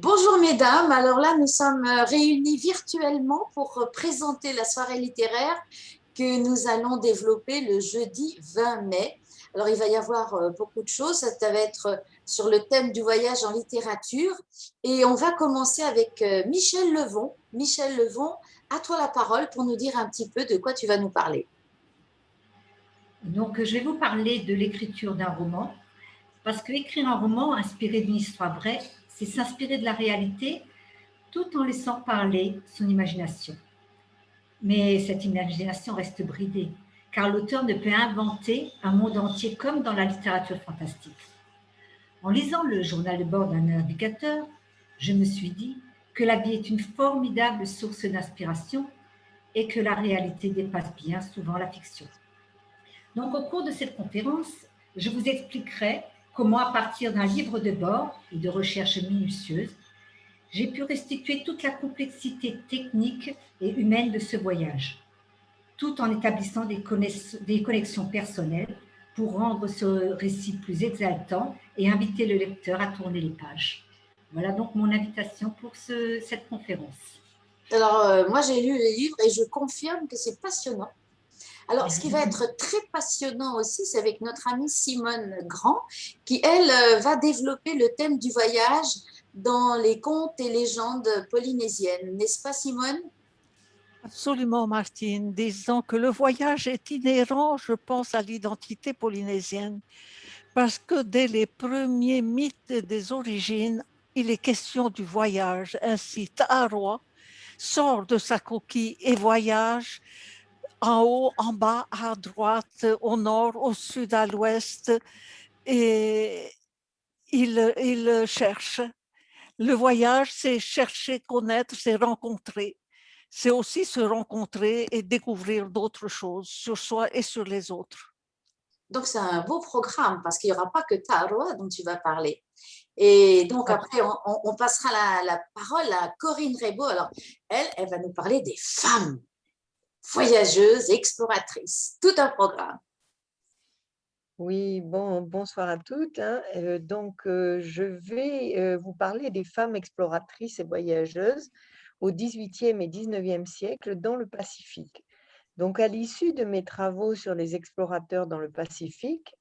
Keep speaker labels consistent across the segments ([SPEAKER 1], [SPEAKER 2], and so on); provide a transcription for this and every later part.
[SPEAKER 1] Bonjour mesdames, alors là nous sommes réunis virtuellement pour présenter la soirée littéraire que nous allons développer le jeudi 20 mai. Alors il va y avoir beaucoup de choses, ça va être sur le thème du voyage en littérature et on va commencer avec Michel Levon. Michel Levon, à toi la parole pour nous dire un petit peu de quoi tu vas nous parler.
[SPEAKER 2] Donc, je vais vous parler de l'écriture d'un roman, parce que écrire un roman inspiré d'une histoire vraie, c'est s'inspirer de la réalité tout en laissant parler son imagination. Mais cette imagination reste bridée, car l'auteur ne peut inventer un monde entier comme dans la littérature fantastique. En lisant le journal de bord d'un navigateur, je me suis dit que la vie est une formidable source d'inspiration et que la réalité dépasse bien souvent la fiction. Donc, au cours de cette conférence, je vous expliquerai comment, à partir d'un livre de bord et de recherches minutieuses, j'ai pu restituer toute la complexité technique et humaine de ce voyage, tout en établissant des connexions personnelles pour rendre ce récit plus exaltant et inviter le lecteur à tourner les pages. Voilà donc mon invitation pour cette conférence.
[SPEAKER 1] Alors moi j'ai lu le livre et je confirme que c'est passionnant. Alors, ce qui va être très passionnant aussi, c'est avec notre amie Simone Grand, qui, elle, va développer le thème du voyage dans les contes et légendes polynésiennes. N'est-ce pas, Simone?
[SPEAKER 3] Absolument, Martine. Disons que le voyage est inhérent, je pense, à l'identité polynésienne, parce que dès les premiers mythes des origines, il est question du voyage. Ainsi, Ta'aroa sort de sa coquille et voyage en haut, en bas, à droite, au nord, au sud, à l'ouest, et il cherche. Le voyage, c'est chercher, connaître, c'est rencontrer. C'est aussi se rencontrer et découvrir d'autres choses sur soi et sur les autres.
[SPEAKER 1] Donc, c'est un beau programme parce qu'il n'y aura pas que Taroa dont tu vas parler. Et donc, après, on passera la parole à Corinne Rebaud. Alors, elle va nous parler des femmes voyageuses, exploratrices. Tout un programme.
[SPEAKER 4] Oui, bonsoir à toutes, hein. Je vais vous parler des femmes exploratrices et voyageuses au XVIIIe et XIXe siècle dans le Pacifique. Donc, à l'issue de mes travaux sur les explorateurs dans le Pacifique,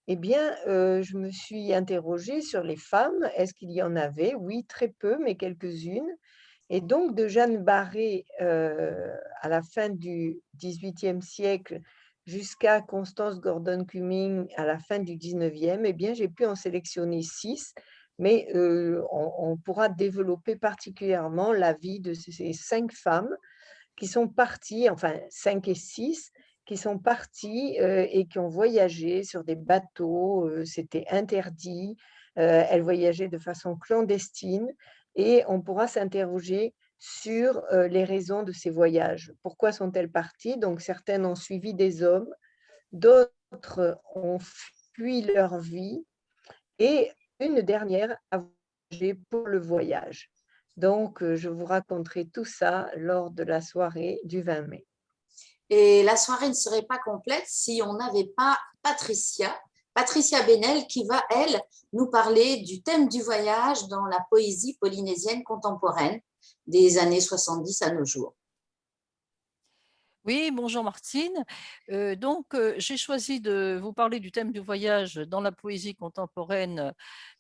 [SPEAKER 4] eh bien, je me suis interrogée sur les femmes. Est-ce qu'il y en avait? Oui, très peu, mais quelques-unes. Et donc, de Jeanne Barré à la fin du XVIIIe siècle jusqu'à Constance Gordon Cumming à la fin du XIXe, eh bien, j'ai pu en sélectionner 6, mais on pourra développer particulièrement la vie de ces 5 femmes qui sont parties, enfin 5 et 6, qui sont parties et qui ont voyagé sur des bateaux, c'était interdit, elles voyageaient de façon clandestine et on pourra s'interroger sur les raisons de ces voyages. Pourquoi sont-elles parties? Donc certaines ont suivi des hommes, d'autres ont fui leur vie et une dernière a voyagé pour le voyage. Donc, je vous raconterai tout ça lors de la soirée du 20 mai.
[SPEAKER 1] Et la soirée ne serait pas complète si on n'avait pas Patricia Benel, qui va, elle, nous parler du thème du voyage dans la poésie polynésienne contemporaine des années 70 à nos jours.
[SPEAKER 3] Oui, bonjour Martine. J'ai choisi de vous parler du thème du voyage dans la poésie contemporaine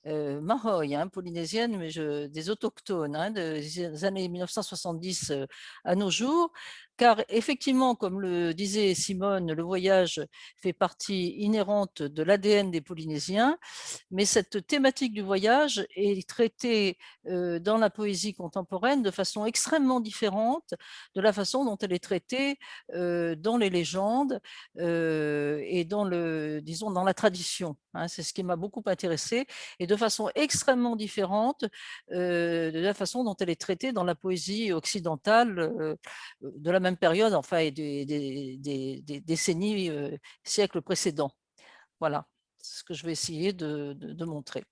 [SPEAKER 3] mahoy, polynésienne, mais des autochtones des années 1970 à nos jours. Car effectivement, comme le disait Simone, le voyage fait partie inhérente de l'ADN des Polynésiens, mais cette thématique du voyage est traitée dans la poésie contemporaine de façon extrêmement différente de la façon dont elle est traitée dans les légendes et disons, dans la tradition. C'est ce qui m'a beaucoup intéressée et de façon extrêmement différente de la façon dont elle est traitée dans la poésie occidentale de la même période, enfin, et des décennies, siècles précédents. Voilà, c'est ce que je vais essayer de montrer.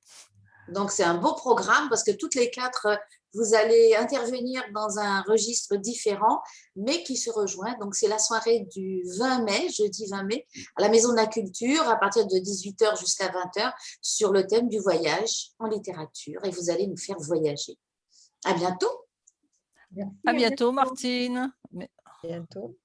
[SPEAKER 1] Donc, c'est un beau programme parce que toutes les quatre, vous allez intervenir dans un registre différent, mais qui se rejoint. Donc, c'est la soirée du 20 mai, jeudi 20 mai, à la Maison de la Culture, à partir de 18h jusqu'à 20h, sur le thème du voyage en littérature. Et vous allez nous faire voyager. À bientôt.
[SPEAKER 2] Merci,
[SPEAKER 3] À bientôt, Martine.
[SPEAKER 4] bientôt.